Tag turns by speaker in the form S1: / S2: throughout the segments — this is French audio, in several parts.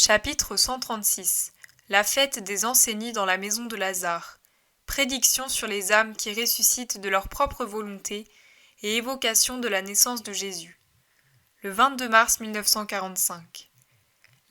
S1: Chapitre 136. La fête des Enseignés dans la maison de Lazare. Prédiction sur les âmes qui ressuscitent de leur propre volonté et évocation de la naissance de Jésus. Le 22 mars 1945.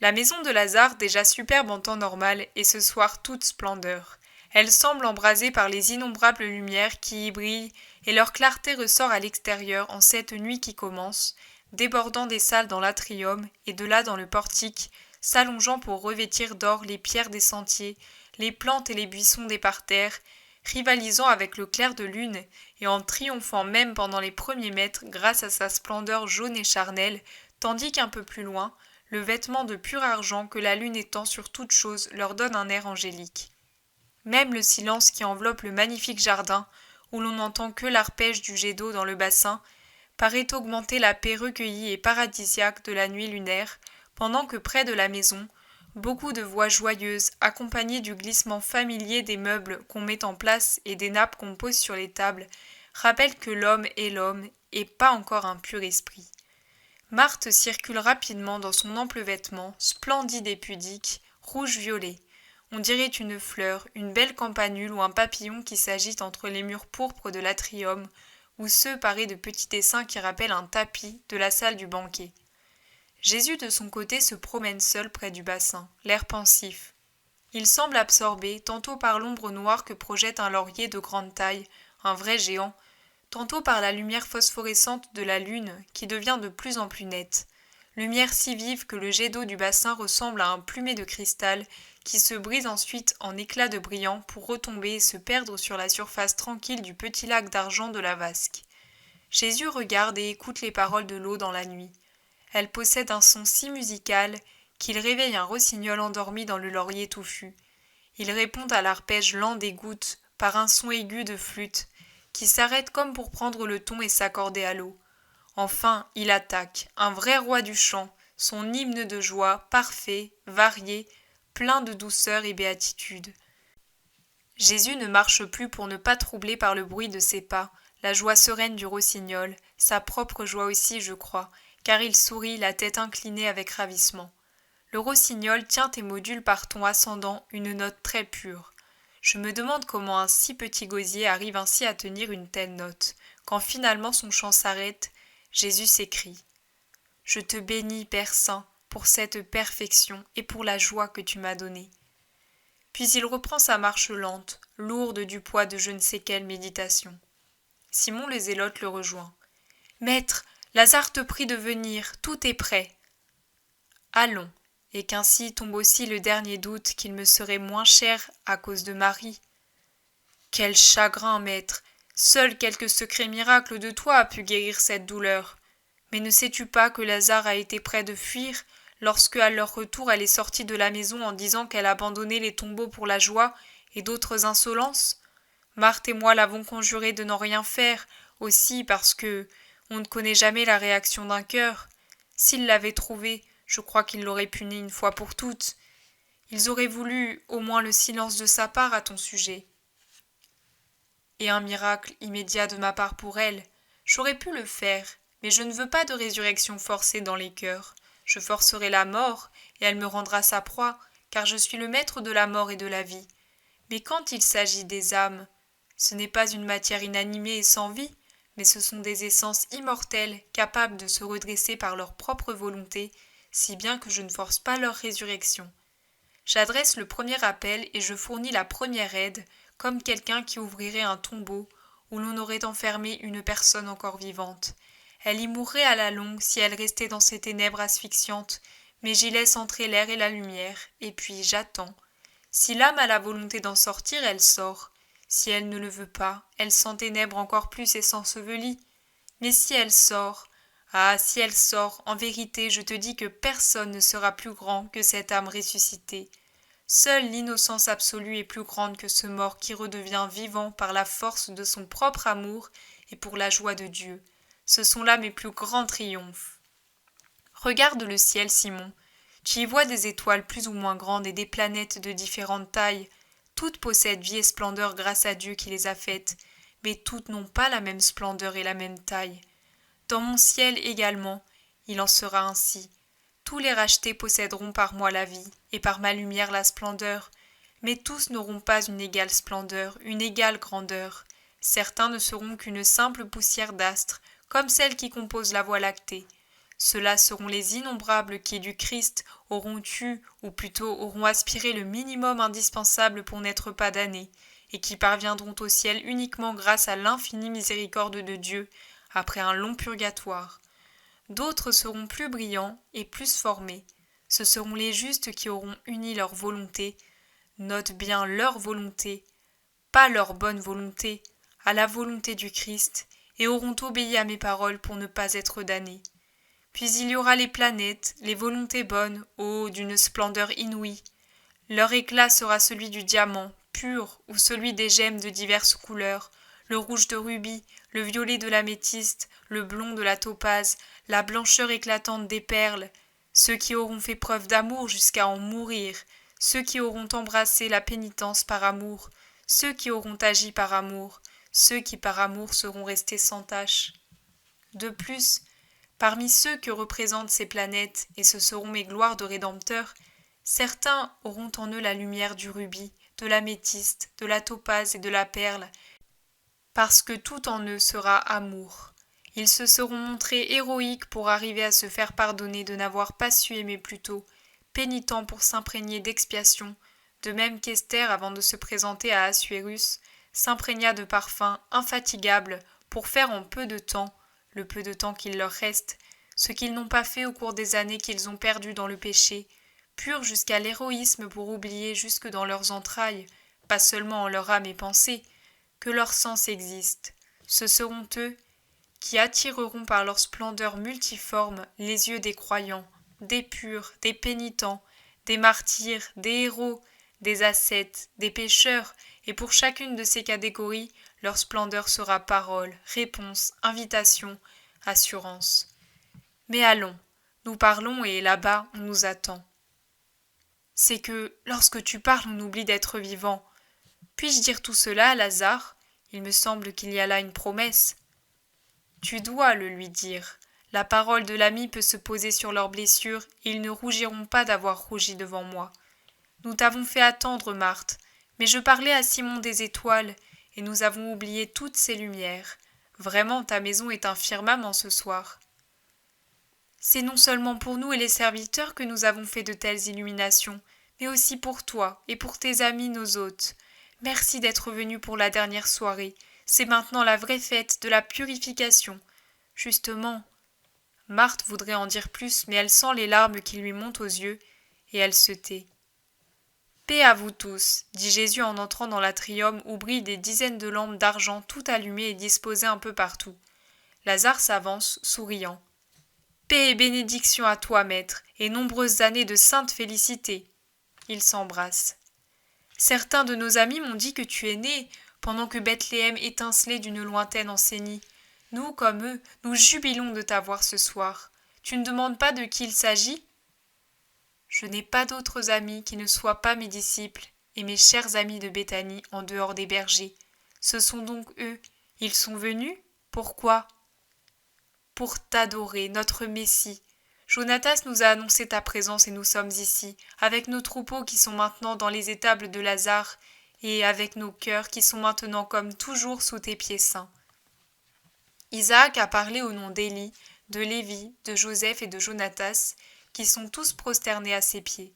S1: La maison de Lazare, déjà superbe en temps normal, est ce soir toute splendeur. Elle semble embrasée par les innombrables lumières qui y brillent et leur clarté ressort à l'extérieur en cette nuit qui commence, débordant des salles dans l'atrium et de là dans le portique, s'allongeant pour revêtir d'or les pierres des sentiers, les plantes et les buissons des parterres, rivalisant avec le clair de lune et en triomphant même pendant les premiers mètres grâce à sa splendeur jaune et charnelle, tandis qu'un peu plus loin, le vêtement de pur argent que la lune étend sur toute chose leur donne un air angélique. Même le silence qui enveloppe le magnifique jardin, où l'on n'entend que l'arpège du jet d'eau dans le bassin, paraît augmenter la paix recueillie et paradisiaque de la nuit lunaire, pendant que près de la maison, beaucoup de voix joyeuses, accompagnées du glissement familier des meubles qu'on met en place et des nappes qu'on pose sur les tables, rappellent que l'homme est l'homme et pas encore un pur esprit. Marthe circule rapidement dans son ample vêtement, splendide et pudique, rouge-violet. On dirait une fleur, une belle campanule ou un papillon qui s'agite entre les murs pourpres de l'atrium, ou ceux parés de petits dessins qui rappellent un tapis de la salle du banquet. Jésus de son côté se promène seul près du bassin, l'air pensif. Il semble absorbé tantôt par l'ombre noire que projette un laurier de grande taille, un vrai géant, tantôt par la lumière phosphorescente de la lune qui devient de plus en plus nette, lumière si vive que le jet d'eau du bassin ressemble à un plumet de cristal qui se brise ensuite en éclats de brillant pour retomber et se perdre sur la surface tranquille du petit lac d'argent de la vasque. Jésus regarde et écoute les paroles de l'eau dans la nuit. Elle possède un son si musical qu'il réveille un rossignol endormi dans le laurier touffu. Il répond à l'arpège lent des gouttes par un son aigu de flûte qui s'arrête comme pour prendre le ton et s'accorder à l'eau. Enfin, il attaque, un vrai roi du chant, son hymne de joie, parfait, varié, plein de douceur et béatitude. Jésus ne marche plus pour ne pas troubler par le bruit de ses pas, la joie sereine du rossignol, sa propre joie aussi, je crois, car il sourit, la tête inclinée avec ravissement. Le rossignol tient et module par ton ascendant une note très pure. Je me demande comment un si petit gosier arrive ainsi à tenir une telle note. Quand finalement son chant s'arrête, Jésus s'écrie « Je te bénis, Père Saint, pour cette perfection et pour la joie que tu m'as donnée. » Puis il reprend sa marche lente, lourde du poids de je ne sais quelle méditation. Simon le Zélote le rejoint. « Maître, Lazare te prie de venir, tout est prêt. » Allons, et qu'ainsi tombe aussi le dernier doute qu'il me serait moins cher à cause de Marie. Quel chagrin, maître! Seul quelque secret miracle de toi a pu guérir cette douleur. Mais ne sais-tu pas que Lazare a été près de fuir lorsque, à leur retour, elle est sortie de la maison en disant qu'elle abandonnait les tombeaux pour la joie et d'autres insolences? Marthe et moi l'avons conjurée de n'en rien faire, aussi parce que on ne connaît jamais la réaction d'un cœur. S'il l'avait trouvée, je crois qu'il l'aurait punie une fois pour toutes. Ils auraient voulu au moins le silence de sa part à ton sujet. Et un miracle immédiat de ma part pour elle. J'aurais pu le faire, mais je ne veux pas de résurrection forcée dans les cœurs. Je forcerai la mort, et elle me rendra sa proie, car je suis le maître de la mort et de la vie. Mais quand il s'agit des âmes, ce n'est pas une matière inanimée et sans vie, mais ce sont des essences immortelles, capables de se redresser par leur propre volonté, si bien que je ne force pas leur résurrection. J'adresse le premier appel et je fournis la première aide, comme quelqu'un qui ouvrirait un tombeau où l'on aurait enfermé une personne encore vivante. Elle y mourrait à la longue si elle restait dans ces ténèbres asphyxiantes, mais j'y laisse entrer l'air et la lumière, et puis j'attends. Si l'âme a la volonté d'en sortir, elle sort. Si elle ne le veut pas, elle s'enténèbre encore plus et s'ensevelit. Mais si elle sort, si elle sort, en vérité, je te dis que personne ne sera plus grand que cette âme ressuscitée. Seule l'innocence absolue est plus grande que ce mort qui redevient vivant par la force de son propre amour et pour la joie de Dieu. Ce sont là mes plus grands triomphes. Regarde le ciel, Simon. Tu y vois des étoiles plus ou moins grandes et des planètes de différentes tailles. Toutes possèdent vie et splendeur grâce à Dieu qui les a faites, mais toutes n'ont pas la même splendeur et la même taille. Dans mon ciel également, il en sera ainsi. Tous les rachetés posséderont par moi la vie, et par ma lumière la splendeur. Mais tous n'auront pas une égale splendeur, une égale grandeur. Certains ne seront qu'une simple poussière d'astres, comme celle qui compose la Voie lactée. Ceux-là seront les innombrables qui, du Christ, auront eu, ou plutôt auront aspiré le minimum indispensable pour n'être pas damnés, et qui parviendront au ciel uniquement grâce à l'infinie miséricorde de Dieu, après un long purgatoire. D'autres seront plus brillants et plus formés. Ce seront les justes qui auront uni leur volonté, note bien leur volonté, pas leur bonne volonté, à la volonté du Christ, et auront obéi à mes paroles pour ne pas être damnés. Puis il y aura les planètes, les volontés bonnes, ô, d'une splendeur inouïe. Leur éclat sera celui du diamant, pur, ou celui des gemmes de diverses couleurs, le rouge de rubis, le violet de l'améthyste, le blond de la topaze, la blancheur éclatante des perles, ceux qui auront fait preuve d'amour jusqu'à en mourir, ceux qui auront embrassé la pénitence par amour, ceux qui auront agi par amour, ceux qui par amour seront restés sans tache. De plus, parmi ceux que représentent ces planètes, et ce seront mes gloires de rédempteurs, certains auront en eux la lumière du rubis, de l'améthyste, de la topaze et de la perle, parce que tout en eux sera amour. Ils se seront montrés héroïques pour arriver à se faire pardonner de n'avoir pas su aimer plus tôt, pénitents pour s'imprégner d'expiation, de même qu'Esther, avant de se présenter à Assuérus, s'imprégna de parfums infatigables pour faire en peu de temps, le peu de temps qu'il leur reste, ce qu'ils n'ont pas fait au cours des années qu'ils ont perdues dans le péché, purs jusqu'à l'héroïsme pour oublier jusque dans leurs entrailles, pas seulement en leur âme et pensée, que leur sens existe. Ce seront eux qui attireront par leur splendeur multiforme les yeux des croyants, des purs, des pénitents, des martyrs, des héros, des ascètes, des pécheurs, et pour chacune de ces catégories, leur splendeur sera parole, réponse, invitation, assurance. Mais allons, nous parlons et là-bas on nous attend. C'est que, lorsque tu parles, on oublie d'être vivant. Puis-je dire tout cela à Lazare ? Il me semble qu'il y a là une promesse. Tu dois le lui dire. La parole de l'ami peut se poser sur leurs blessures, et ils ne rougiront pas d'avoir rougi devant moi. Nous t'avons fait attendre, Marthe, mais je parlais à Simon des étoiles, et nous avons oublié toutes ces lumières. Vraiment, ta maison est un firmament ce soir. C'est non seulement pour nous et les serviteurs que nous avons fait de telles illuminations, mais aussi pour toi et pour tes amis nos hôtes. Merci d'être venu pour la dernière soirée. C'est maintenant la vraie fête de la purification. Justement, Marthe voudrait en dire plus, mais elle sent les larmes qui lui montent aux yeux, et elle se tait. Paix à vous tous, dit Jésus en entrant dans l'atrium où brillent des dizaines de lampes d'argent toutes allumées et disposées un peu partout. Lazare s'avance, souriant. Paix et bénédiction à toi, maître, et nombreuses années de sainte félicité. Ils s'embrassent. Certains de nos amis m'ont dit que tu es né, pendant que Bethléem étincelait d'une lointaine enseigne. Nous, comme eux, nous jubilons de t'avoir ce soir. Tu ne demandes pas de qui il s'agit ? Je n'ai pas d'autres amis qui ne soient pas mes disciples et mes chers amis de Béthanie en dehors des bergers. Ce sont donc eux. Ils sont venus ? Pourquoi ? Pour t'adorer, notre Messie. Jonatas nous a annoncé ta présence et nous sommes ici, avec nos troupeaux qui sont maintenant dans les étables de Lazare, et avec nos cœurs qui sont maintenant comme toujours sous tes pieds saints. Isaac a parlé au nom d'Élie, de Lévi, de Joseph et de Jonatas, qui sont tous prosternés à ses pieds.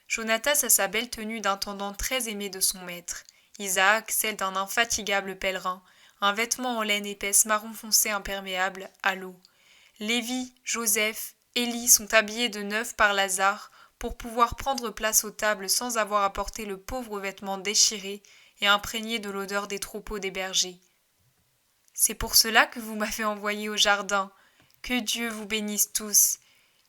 S1: Jonatas a sa belle tenue d'intendant très aimé de son maître, Isaac celle d'un infatigable pèlerin, un vêtement en laine épaisse marron foncé imperméable à l'eau. Lévi, Joseph, Élie sont habillés de neuf par Lazare pour pouvoir prendre place aux tables sans avoir à porter le pauvre vêtement déchiré et imprégné de l'odeur des troupeaux des bergers. C'est pour cela que vous m'avez envoyé au jardin. Que Dieu vous bénisse tous.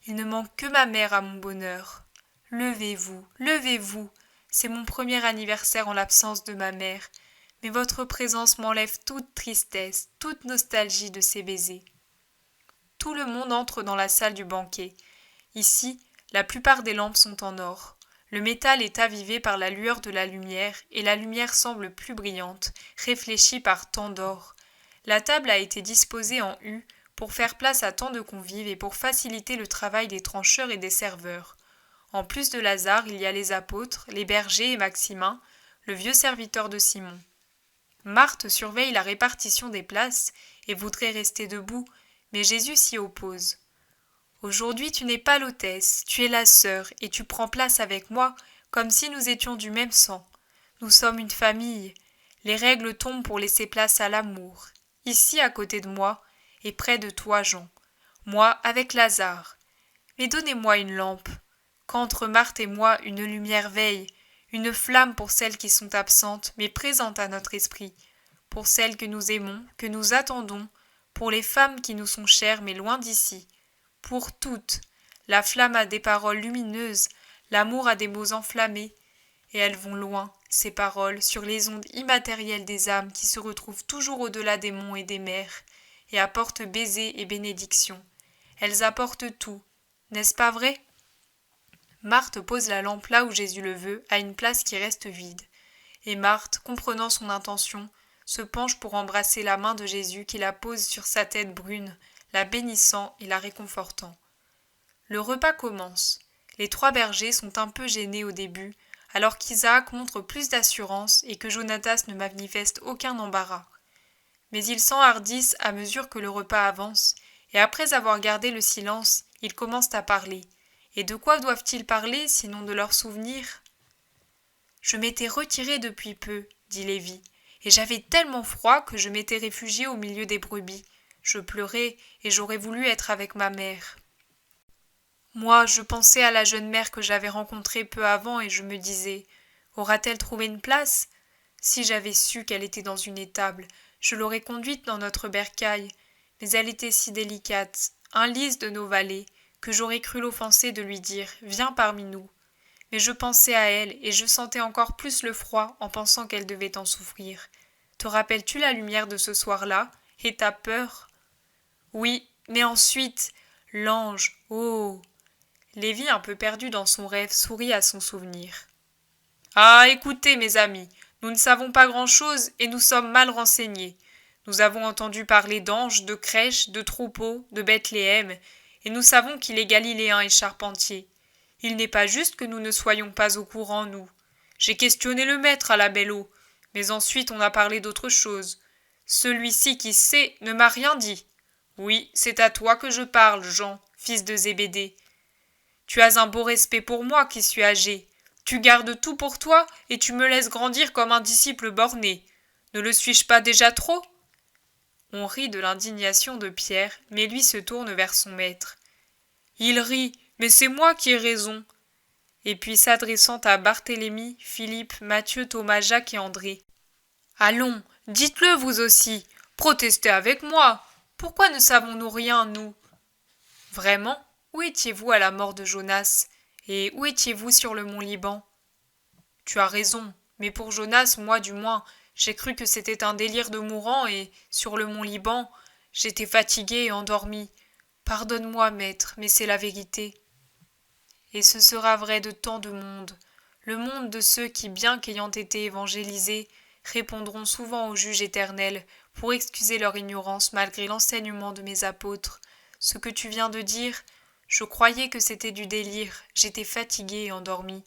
S1: Il ne manque que ma mère à mon bonheur. Levez-vous, levez-vous. C'est mon premier anniversaire en l'absence de ma mère, mais votre présence m'enlève toute tristesse, toute nostalgie de ces baisers. Tout le monde entre dans la salle du banquet. Ici, la plupart des lampes sont en or. Le métal est avivé par la lueur de la lumière, et la lumière semble plus brillante, réfléchie par tant d'or. La table a été disposée en U pour faire place à tant de convives et pour faciliter le travail des trancheurs et des serveurs. En plus de Lazare, il y a les apôtres, les bergers et Maximin, le vieux serviteur de Simon. Marthe surveille la répartition des places et voudrait rester debout, mais Jésus s'y oppose. Aujourd'hui tu n'es pas l'hôtesse, tu es la sœur, et tu prends place avec moi comme si nous étions du même sang. Nous sommes une famille. Les règles tombent pour laisser place à l'amour. Ici à côté de moi, et près de toi, Jean. Moi avec Lazare. Mais donnez-moi une lampe. Qu'entre Marthe et moi une lumière veille, une flamme pour celles qui sont absentes, mais présentes à notre esprit, pour celles que nous aimons, que nous attendons, pour les femmes qui nous sont chères, mais loin d'ici. Pour toutes, la flamme a des paroles lumineuses, l'amour a des mots enflammés, et elles vont loin, ces paroles, sur les ondes immatérielles des âmes qui se retrouvent toujours au-delà des monts et des mers, et apportent baisers et bénédictions. Elles apportent tout, n'est-ce pas vrai ? Marthe pose la lampe là où Jésus le veut, à une place qui reste vide. Et Marthe, comprenant son intention, se penche pour embrasser la main de Jésus qui la pose sur sa tête brune, la bénissant et la réconfortant. Le repas commence. Les 3 bergers sont un peu gênés au début, alors qu'Isaac montre plus d'assurance et que Jonatas ne manifeste aucun embarras. Mais ils s'enhardissent à mesure que le repas avance, et après avoir gardé le silence, ils commencent à parler. Et de quoi doivent-ils parler, sinon de leurs souvenirs ? « Je m'étais retiré depuis peu, dit Lévi, et j'avais tellement froid que je m'étais réfugié au milieu des brebis. Je pleurais, et j'aurais voulu être avec ma mère. Moi, je pensais à la jeune mère que j'avais rencontrée peu avant, et je me disais, aura-t-elle trouvé une place ? Si j'avais su qu'elle était dans une étable, je l'aurais conduite dans notre bercail, mais elle était si délicate, un lys de nos vallées, que j'aurais cru l'offenser de lui dire « Viens parmi nous ». Mais je pensais à elle, et je sentais encore plus le froid en pensant qu'elle devait en souffrir. Te rappelles-tu la lumière de ce soir-là, et ta peur ? Oui, mais ensuite, l'ange, oh ! Lévi, un peu perdu dans son rêve, sourit à son souvenir. Ah, écoutez, mes amis, nous ne savons pas grand-chose et nous sommes mal renseignés. Nous avons entendu parler d'anges, de crèches, de troupeaux, de Bethléem, et nous savons qu'il est galiléen et charpentier. Il n'est pas juste que nous ne soyons pas au courant, nous. J'ai questionné le maître à la belle eau, mais ensuite on a parlé d'autre chose. Celui-ci qui sait ne m'a rien dit. Oui, c'est à toi que je parle, Jean, fils de Zébédée. Tu as un beau respect pour moi qui suis âgé. Tu gardes tout pour toi et tu me laisses grandir comme un disciple borné. Ne le suis-je pas déjà trop ? On rit de l'indignation de Pierre, mais lui se tourne vers son maître. Il rit, mais c'est moi qui ai raison. Et puis s'adressant à Barthélemy, Philippe, Matthieu, Thomas, Jacques et André. Allons, dites-le vous aussi, protestez avec moi. Pourquoi ne savons-nous rien, nous ? Vraiment ? Où étiez-vous à la mort de Jonas ? Et où étiez-vous sur le mont Liban ? Tu as raison, mais pour Jonas, moi du moins, j'ai cru que c'était un délire de mourant et, sur le mont Liban, j'étais fatigué et endormi. Pardonne-moi, maître, mais c'est la vérité. Et ce sera vrai de tant de monde, le monde de ceux qui, bien qu'ayant été évangélisés, répondront souvent au juge éternel pour excuser leur ignorance malgré l'enseignement de mes apôtres. Ce que tu viens de dire, je croyais que c'était du délire, j'étais fatigué et endormi.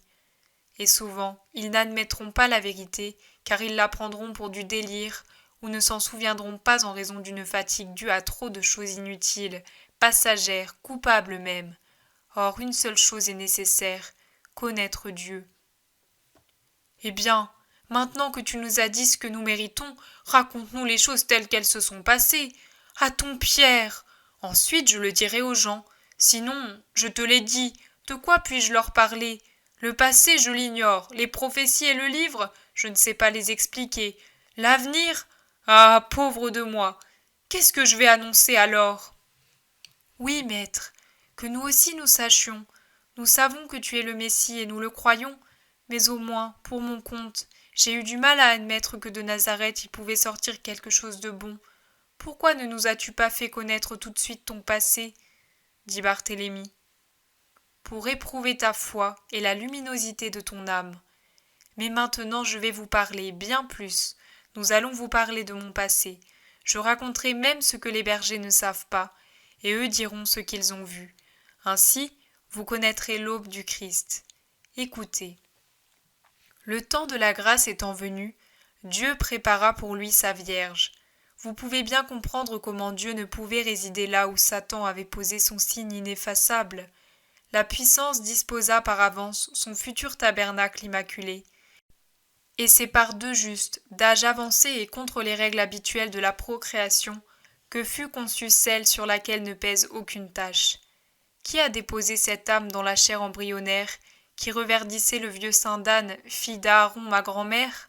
S1: Et souvent, ils n'admettront pas la vérité, car ils la prendront pour du délire, ou ne s'en souviendront pas en raison d'une fatigue due à trop de choses inutiles, passagères, coupables même. Or, une seule chose est nécessaire, connaître Dieu. Eh bien, maintenant que tu nous as dit ce que nous méritons, raconte-nous les choses telles qu'elles se sont passées. À ton Pierre. Ensuite, je le dirai aux gens. Sinon, je te l'ai dit, de quoi puis-je leur parler ? Le passé, je l'ignore. Les prophéties et le livre, je ne sais pas les expliquer. L'avenir ? Ah, pauvre de moi. Qu'est-ce que je vais annoncer alors ? Oui, maître, que nous aussi nous sachions. Nous savons que tu es le Messie et nous le croyons, mais au moins, pour mon compte, j'ai eu du mal à admettre que de Nazareth il pouvait sortir quelque chose de bon. Pourquoi ne nous as-tu pas fait connaître tout de suite ton passé ? Dit Barthélemy. Pour éprouver ta foi et la luminosité de ton âme. Mais maintenant je vais vous parler bien plus. Nous allons vous parler de mon passé. Je raconterai même ce que les bergers ne savent pas, et eux diront ce qu'ils ont vu. Ainsi, vous connaîtrez l'aube du Christ. Écoutez. Le temps de la grâce étant venu, Dieu prépara pour lui sa Vierge. Vous pouvez bien comprendre comment Dieu ne pouvait résider là où Satan avait posé son signe ineffaçable. La puissance disposa par avance son futur tabernacle immaculé. Et c'est par deux justes, d'âge avancé et contre les règles habituelles de la procréation, que fut conçue celle sur laquelle ne pèse aucune tache. Qui a déposé cette âme dans la chair embryonnaire, qui reverdissait le vieux saint d'Anne, fille d'Aaron, ma grand-mère?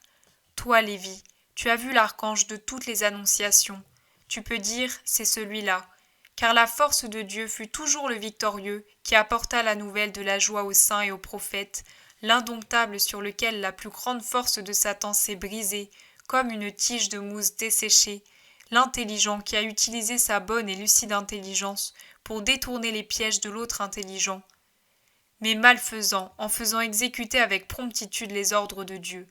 S1: Toi, Lévi, tu as vu l'archange de toutes les annonciations. Tu peux dire, c'est celui-là, car la force de Dieu fut toujours le victorieux qui apporta la nouvelle de la joie aux saints et aux prophètes, l'indomptable sur lequel la plus grande force de Satan s'est brisée, comme une tige de mousse desséchée, l'intelligent qui a utilisé sa bonne et lucide intelligence pour détourner les pièges de l'autre intelligent, mais malfaisant en faisant exécuter avec promptitude les ordres de Dieu.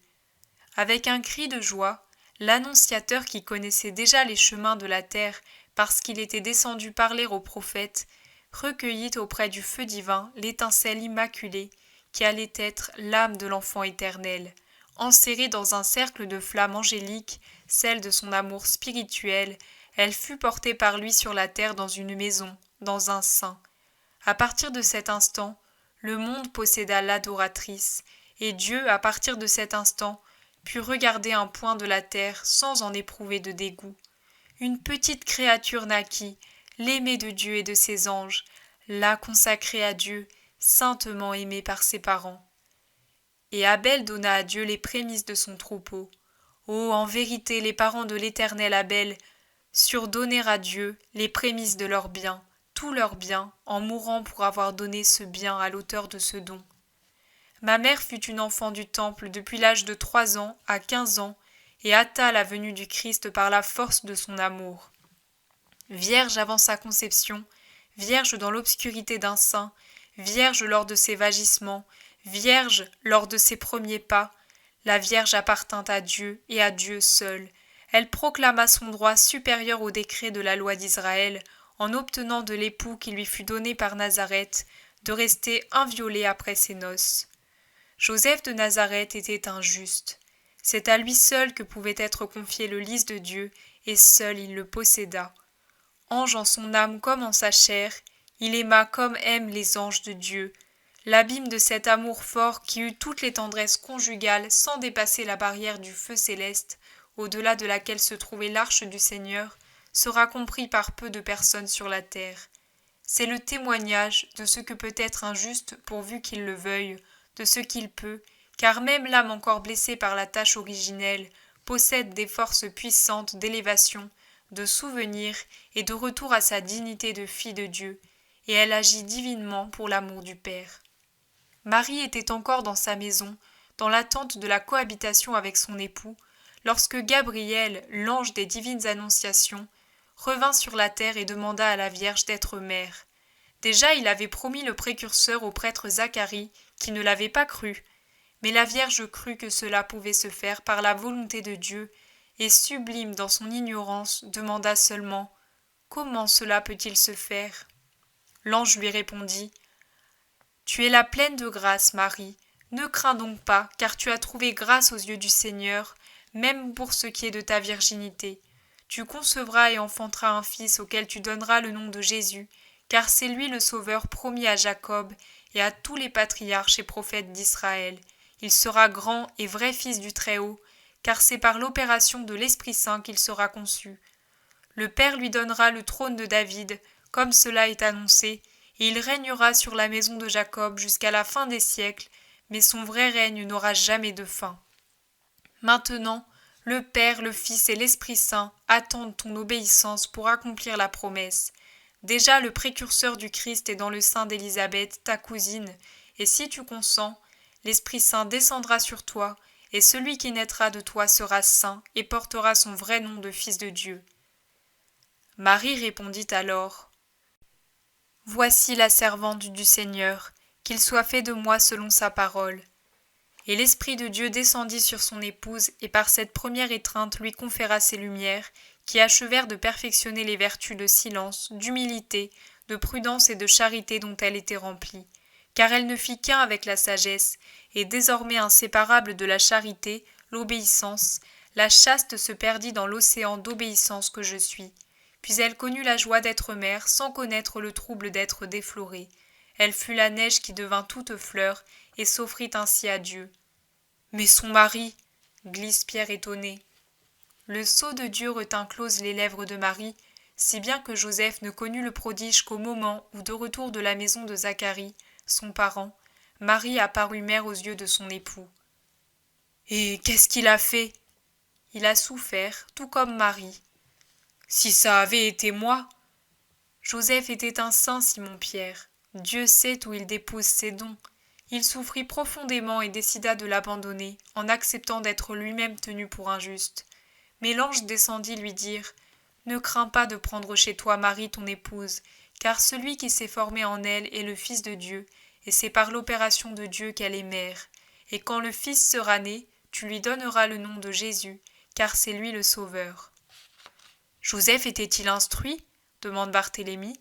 S1: Avec un cri de joie, l'annonciateur qui connaissait déjà les chemins de la terre parce qu'il était descendu parler aux prophètes, recueillit auprès du feu divin l'étincelle immaculée qui allait être l'âme de l'enfant éternel, enserrée dans un cercle de flammes angéliques, celle de son amour spirituel. Elle fut portée par lui sur la terre dans une maison, dans un sein. À partir de cet instant, le monde posséda l'adoratrice, et Dieu, à partir de cet instant, put regarder un point de la terre sans en éprouver de dégoût. Une petite créature naquit, l'aimée de Dieu et de ses anges, la consacrée à Dieu, saintement aimée par ses parents. Et Abel donna à Dieu les prémices de son troupeau. Oh, en vérité, les parents de l'Éternel Abel surent donner à Dieu les prémices de leurs biens, tout leur bien, en mourant pour avoir donné ce bien à l'auteur de ce don. Ma mère fut une enfant du temple depuis l'âge de 3 ans à 15 ans et hâta la venue du Christ par la force de son amour. Vierge avant sa conception, vierge dans l'obscurité d'un sein, vierge lors de ses vagissements, vierge lors de ses premiers pas, la Vierge appartint à Dieu et à Dieu seul. Elle proclama son droit supérieur au décret de la loi d'Israël en obtenant de l'époux qui lui fut donné par Nazareth de rester inviolé après ses noces. Joseph de Nazareth était un juste. C'est à lui seul que pouvait être confié le lys de Dieu, et seul il le posséda. Ange en son âme comme en sa chair, il aima comme aiment les anges de Dieu. L'abîme de cet amour fort qui eut toutes les tendresses conjugales sans dépasser la barrière du feu céleste, au-delà de laquelle se trouvait l'arche du Seigneur, sera compris par peu de personnes sur la terre. C'est le témoignage de ce que peut être un juste pourvu qu'il le veuille, de ce qu'il peut, car même l'âme encore blessée par la tâche originelle possède des forces puissantes d'élévation, de souvenir et de retour à sa dignité de fille de Dieu, et elle agit divinement pour l'amour du Père. Marie était encore dans sa maison, dans l'attente de la cohabitation avec son époux, lorsque Gabriel, l'ange des divines annonciations, revint sur la terre et demanda à la Vierge d'être mère. Déjà il avait promis le précurseur au prêtre Zacharie, qui ne l'avait pas cru, mais la Vierge crut que cela pouvait se faire par la volonté de Dieu, et sublime dans son ignorance, demanda seulement « Comment cela peut-il se faire ?» L'ange lui répondit « Tu es la pleine de grâce, Marie, ne crains donc pas, car tu as trouvé grâce aux yeux du Seigneur, même pour ce qui est de ta virginité. Tu concevras et enfanteras un fils auquel tu donneras le nom de Jésus, car c'est lui le Sauveur promis à Jacob et à tous les patriarches et prophètes d'Israël. Il sera grand et vrai fils du Très-Haut, car c'est par l'opération de l'Esprit Saint qu'il sera conçu. Le Père lui donnera le trône de David, comme cela est annoncé, et il régnera sur la maison de Jacob jusqu'à la fin des siècles, mais son vrai règne n'aura jamais de fin. Maintenant, le Père, le Fils et l'Esprit Saint attendent ton obéissance pour accomplir la promesse. Déjà le précurseur du Christ est dans le sein d'Élisabeth, ta cousine, et si tu consens, l'Esprit Saint descendra sur toi, et celui qui naîtra de toi sera saint et portera son vrai nom de Fils de Dieu. Marie répondit alors « Voici la servante du Seigneur, qu'il soit fait de moi selon sa parole. » Et l'Esprit de Dieu descendit sur son épouse et par cette première étreinte lui conféra ses lumières, qui achevèrent de perfectionner les vertus de silence, d'humilité, de prudence et de charité dont elle était remplie, car elle ne fit qu'un avec la sagesse, et désormais inséparable de la charité, l'obéissance, la chaste se perdit dans l'océan d'obéissance que je suis. Puis elle connut la joie d'être mère sans connaître le trouble d'être déflorée. Elle fut la neige qui devint toute fleur et s'offrit ainsi à Dieu. Mais son mari, glisse Pierre étonné. Le sceau de Dieu retint closes les lèvres de Marie, si bien que Joseph ne connut le prodige qu'au moment où, de retour de la maison de Zacharie, son parent, Marie apparut mère aux yeux de son époux. Et qu'est-ce qu'il a fait? Il a souffert, tout comme Marie. Si ça avait été moi. Joseph était un saint, Simon-Pierre. Dieu sait où il dépose ses dons. Il souffrit profondément et décida de l'abandonner, en acceptant d'être lui-même tenu pour injuste. Mais l'ange descendit lui dire « Ne crains pas de prendre chez toi Marie ton épouse, car celui qui s'est formé en elle est le Fils de Dieu, et c'est par l'opération de Dieu qu'elle est mère. Et quand le Fils sera né, tu lui donneras le nom de Jésus, car c'est lui le Sauveur. » Joseph était-il instruit? Demande Barthélemy.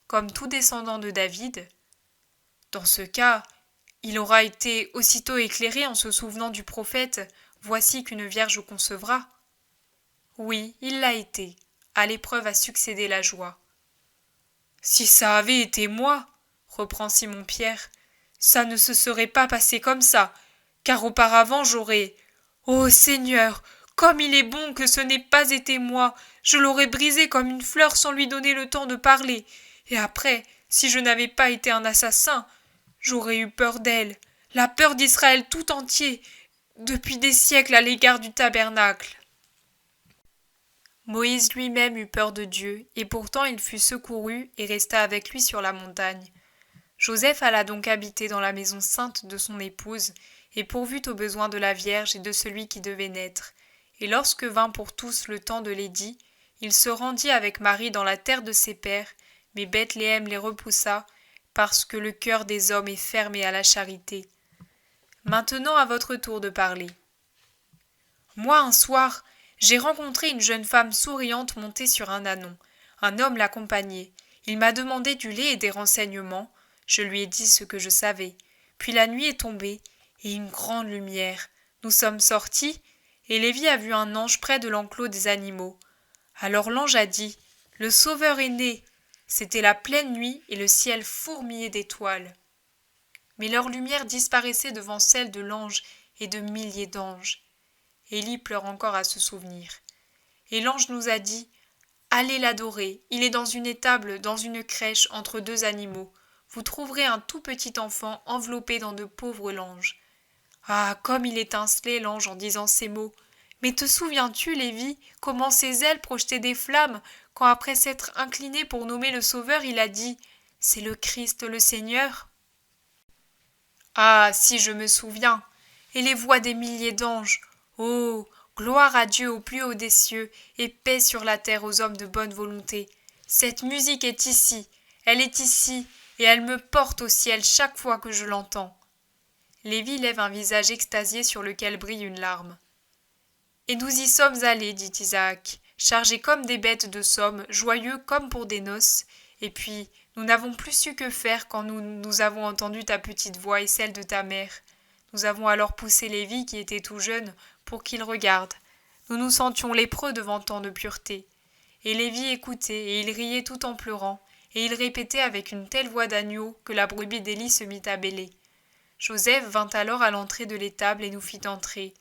S1: Comme tout descendant de David. Dans ce cas, il aura été aussitôt éclairé en se souvenant du prophète « Voici qu'une vierge concevra ». Oui, il l'a été. À l'épreuve a succédé la joie. Si ça avait été moi, reprend Simon-Pierre, ça ne se serait pas passé comme ça, car auparavant j'aurais... Ô Seigneur, comme il est bon que ce n'ait pas été moi, je l'aurais brisé comme une fleur sans lui donner le temps de parler. Et après, si je n'avais pas été un assassin, j'aurais eu peur d'elle, la peur d'Israël tout entier, depuis des siècles à l'égard du tabernacle. Moïse lui-même eut peur de Dieu, et pourtant il fut secouru et resta avec lui sur la montagne. Joseph alla donc habiter dans la maison sainte de son épouse, et pourvut aux besoins de la Vierge et de celui qui devait naître. Et lorsque vint pour tous le temps de l'édit, il se rendit avec Marie dans la terre de ses pères, mais Bethléem les repoussa, parce que le cœur des hommes est fermé à la charité. Maintenant à votre tour de parler. Moi, un soir, j'ai rencontré une jeune femme souriante montée sur un ânon. Un homme l'accompagnait. Il m'a demandé du lait et des renseignements. Je lui ai dit ce que je savais. Puis la nuit est tombée, et une grande lumière. Nous sommes sortis, et Lévi a vu un ange près de l'enclos des animaux. Alors l'ange a dit « Le Sauveur est né !» C'était la pleine nuit, et le ciel fourmillait d'étoiles. Mais leur lumière disparaissait devant celle de l'ange et de milliers d'anges. Élie pleure encore à ce souvenir. Et l'ange nous a dit « Allez l'adorer, il est dans une étable, dans une crèche, entre deux animaux. Vous trouverez un tout petit enfant enveloppé dans de pauvres langes. » Ah, comme il étincelait l'ange en disant ces mots. Mais te souviens-tu, Lévi, comment ses ailes projetaient des flammes, quand après s'être incliné pour nommer le Sauveur, il a dit « C'est le Christ, le Seigneur ?» Ah, si je me souviens. Et les voix des milliers d'anges. Oh, gloire à Dieu au plus haut des cieux, et paix sur la terre aux hommes de bonne volonté. Cette musique est ici, elle est ici, et elle me porte au ciel chaque fois que je l'entends. Lévi lève un visage extasié sur lequel brille une larme. Et nous y sommes allés, dit Isaac, chargés comme des bêtes de somme, joyeux comme pour des noces, et puis nous n'avons plus su que faire quand nous avons entendu ta petite voix et celle de ta mère. Nous avons alors poussé Lévi, qui était tout jeune, pour qu'il regarde. Nous nous sentions lépreux devant tant de pureté. Et Lévi écoutait, et il riait tout en pleurant, et il répétait avec une telle voix d'agneau que la brebis d'Élie se mit à bêler. Joseph vint alors à l'entrée de l'étable et nous fit entrer.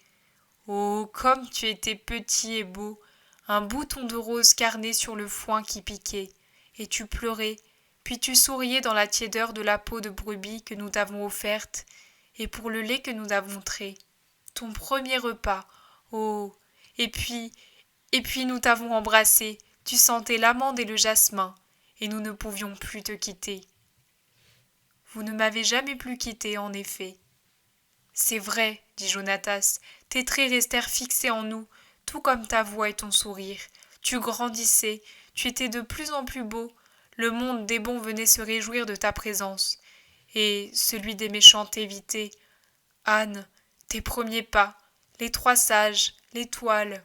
S1: Oh, comme tu étais petit et beau, un bouton de rose carné sur le foin qui piquait, et tu pleurais, puis tu souriais dans la tiédeur de la peau de brebis que nous t'avons offerte, et pour le lait que nous avons trait. Ton premier repas, oh, et puis nous t'avons embrassé, tu sentais l'amande et le jasmin, et nous ne pouvions plus te quitter. Vous ne m'avez jamais plus quitté, en effet. C'est vrai, dit Jonatas, tes traits restèrent fixés en nous, tout comme ta voix et ton sourire. Tu grandissais, tu étais de plus en plus beau, le monde des bons venait se réjouir de ta présence, et celui des méchants t'évitait. Anne, tes premiers pas, les trois sages, l'étoile.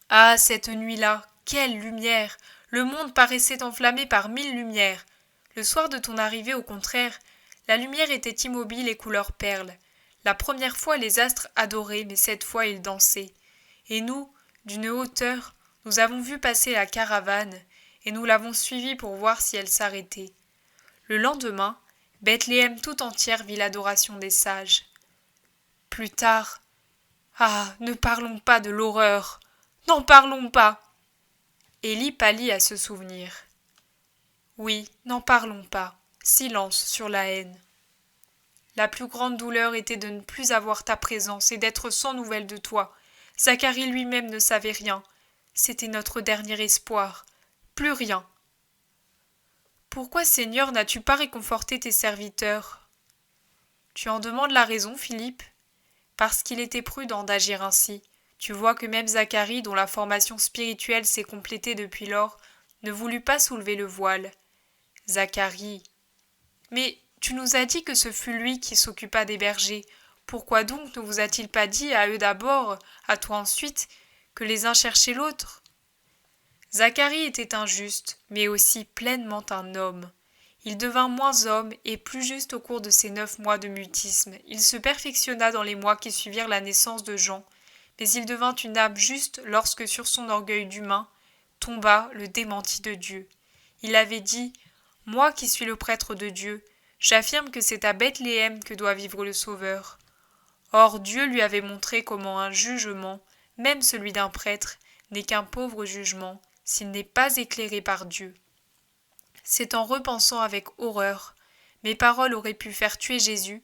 S1: Ah, cette nuit-là, quelle lumière! Le monde paraissait enflammé par 1000 lumières. Le soir de ton arrivée, au contraire, la lumière était immobile et couleur perle. La première fois, les astres adoraient, mais cette fois, ils dansaient. Et nous, d'une hauteur, nous avons vu passer la caravane, et nous l'avons suivie pour voir si elle s'arrêtait. Le lendemain, Bethléem tout entière vit l'adoration des sages. Plus tard, ah, ne parlons pas de l'horreur, n'en parlons pas. Élie pâlit à ce souvenir. Oui, n'en parlons pas, silence sur la haine. La plus grande douleur était de ne plus avoir ta présence et d'être sans nouvelles de toi. Zacharie lui-même ne savait rien. C'était notre dernier espoir. Plus rien. Pourquoi, Seigneur, n'as-tu pas réconforté tes serviteurs? Tu en demandes la raison, Philippe? Parce qu'il était prudent d'agir ainsi. Tu vois que même Zacharie, dont la formation spirituelle s'est complétée depuis lors, ne voulut pas soulever le voile. Zacharie. Mais tu nous as dit que ce fut lui qui s'occupa des bergers. Pourquoi donc ne vous a-t-il pas dit, à eux d'abord, à toi ensuite, que les uns cherchaient l'autre? Zacharie était injuste, mais aussi pleinement un homme. Il devint moins homme et plus juste au cours de ses 9 mois de mutisme. Il se perfectionna dans les mois qui suivirent la naissance de Jean, mais il devint une âme juste lorsque sur son orgueil d'humain tomba le démenti de Dieu. Il avait dit « Moi qui suis le prêtre de Dieu, j'affirme que c'est à Bethléem que doit vivre le Sauveur. » Or Dieu lui avait montré comment un jugement, même celui d'un prêtre, n'est qu'un pauvre jugement, s'il n'est pas éclairé par Dieu. C'est en repensant avec horreur, mes paroles auraient pu faire tuer Jésus,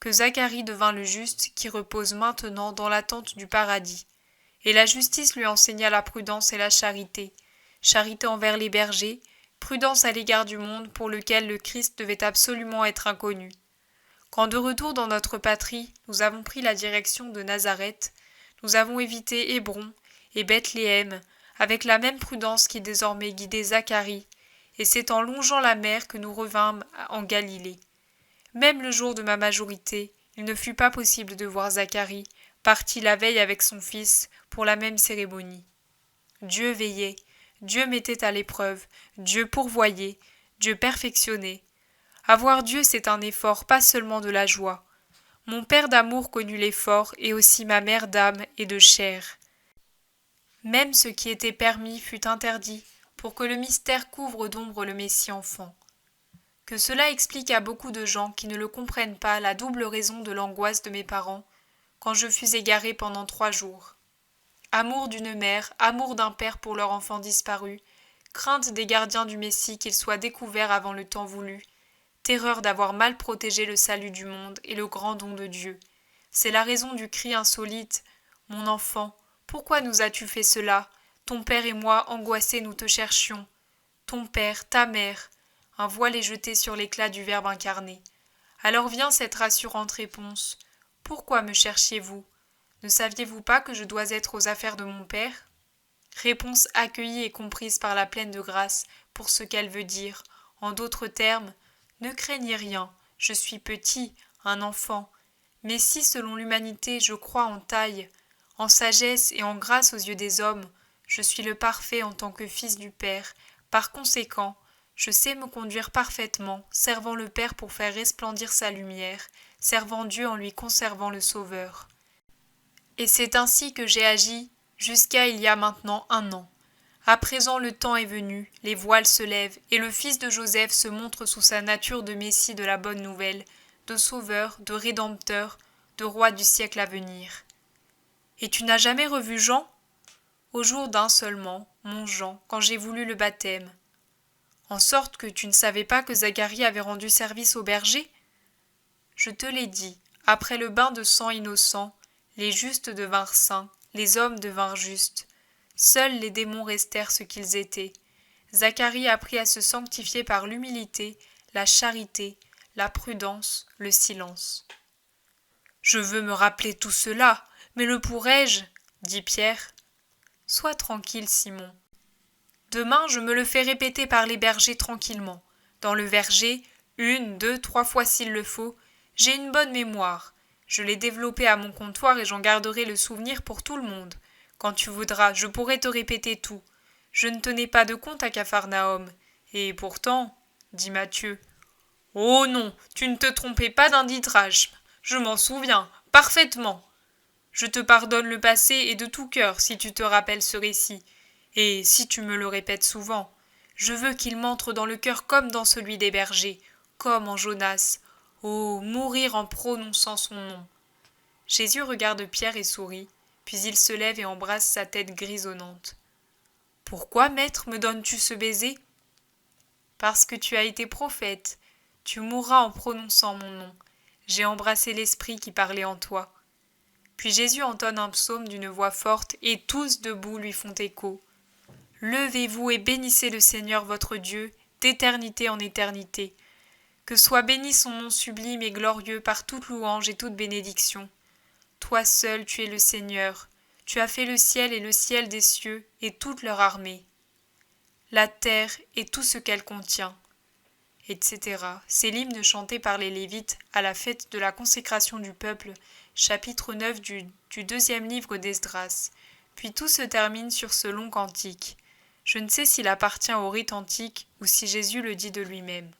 S1: que Zacharie devint le juste qui repose maintenant dans l'attente du paradis. Et la justice lui enseigna la prudence et la charité, charité envers les bergers, prudence à l'égard du monde pour lequel le Christ devait absolument être inconnu. Quand de retour dans notre patrie, nous avons pris la direction de Nazareth, nous avons évité Hébron et Bethléem, avec la même prudence qui désormais guidait Zacharie, et c'est en longeant la mer que nous revînmes en Galilée. Même le jour de ma majorité, il ne fut pas possible de voir Zacharie, parti la veille avec son fils pour la même cérémonie. Dieu veillait, Dieu mettait à l'épreuve, Dieu pourvoyait, Dieu perfectionnait. Avoir Dieu, c'est un effort, pas seulement de la joie. Mon père d'amour connut l'effort, et aussi ma mère d'âme et de chair. Même ce qui était permis fut interdit, pour que le mystère couvre d'ombre le Messie enfant. Que cela explique à beaucoup de gens qui ne le comprennent pas la double raison de l'angoisse de mes parents, quand je fus égaré pendant 3 jours. Amour d'une mère, amour d'un père pour leur enfant disparu, crainte des gardiens du Messie qu'il soit découvert avant le temps voulu, terreur d'avoir mal protégé le salut du monde et le grand don de Dieu. C'est la raison du cri insolite « Mon enfant, pourquoi nous as-tu fait cela? Ton père et moi, angoissés, nous te cherchions. Ton père, ta mère. » Un voile est jeté sur l'éclat du Verbe incarné. Alors vient cette rassurante réponse. « Pourquoi me cherchiez-vous? Ne saviez-vous pas que je dois être aux affaires de mon Père ?» Réponse accueillie et comprise par la pleine de grâce pour ce qu'elle veut dire. En d'autres termes, ne craignez rien, je suis petit, un enfant. Mais si, selon l'humanité, je crois en taille, en sagesse et en grâce aux yeux des hommes, je suis le parfait en tant que fils du Père. Par conséquent, je sais me conduire parfaitement, servant le Père pour faire resplendir sa lumière, servant Dieu en lui conservant le Sauveur. Et c'est ainsi que j'ai agi jusqu'à il y a maintenant 1 an. À présent le temps est venu, les voiles se lèvent, et le fils de Joseph se montre sous sa nature de Messie de la bonne nouvelle, de Sauveur, de Rédempteur, de Roi du siècle à venir. Et tu n'as jamais revu Jean? Au jour d'un seulement, mon Jean, quand j'ai voulu le baptême. En sorte que tu ne savais pas que Zacharie avait rendu service au berger? Je te l'ai dit, après le bain de sang innocent, les justes devinrent saints, les hommes devinrent justes. Seuls les démons restèrent ce qu'ils étaient. Zacharie apprit à se sanctifier par l'humilité, la charité, la prudence, le silence. « Je veux me rappeler tout cela, mais le pourrais-je » dit Pierre. « Sois tranquille, Simon. Demain, je me le fais répéter par les bergers tranquillement. Dans le verger, 1, 2, 3 fois s'il le faut, j'ai une bonne mémoire. Je l'ai développée à mon comptoir et j'en garderai le souvenir pour tout le monde. Quand tu voudras, je pourrai te répéter tout. Je ne tenais pas de compte à Capharnaüm. Et pourtant, dit Matthieu. Oh non, tu ne te trompais pas d'un dit drachme. Je m'en souviens, parfaitement. Je te pardonne le passé et de tout cœur si tu te rappelles ce récit. Et si tu me le répètes souvent, je veux qu'il m'entre dans le cœur comme dans celui des bergers, comme en Jonas. Oh, mourir en prononçant son nom. Jésus regarde Pierre et sourit, puis il se lève et embrasse sa tête grisonnante. Pourquoi, maître, me donnes-tu ce baiser? Parce que tu as été prophète. Tu mourras en prononçant mon nom. J'ai embrassé l'Esprit qui parlait en toi. Puis Jésus entonne un psaume d'une voix forte, et tous debout lui font écho. Levez-vous et bénissez le Seigneur votre Dieu, d'éternité en éternité. Que soit béni son nom sublime et glorieux par toute louange et toute bénédiction. Toi seul tu es le Seigneur, tu as fait le ciel et le ciel des cieux et toute leur armée. La terre et tout ce qu'elle contient, etc. C'est l'hymne chanté par les Lévites à la fête de la consécration du peuple, chapitre 9 du deuxième livre d'Esdras. Puis tout se termine sur ce long cantique. Je ne sais s'il appartient au rite antique ou si Jésus le dit de lui-même.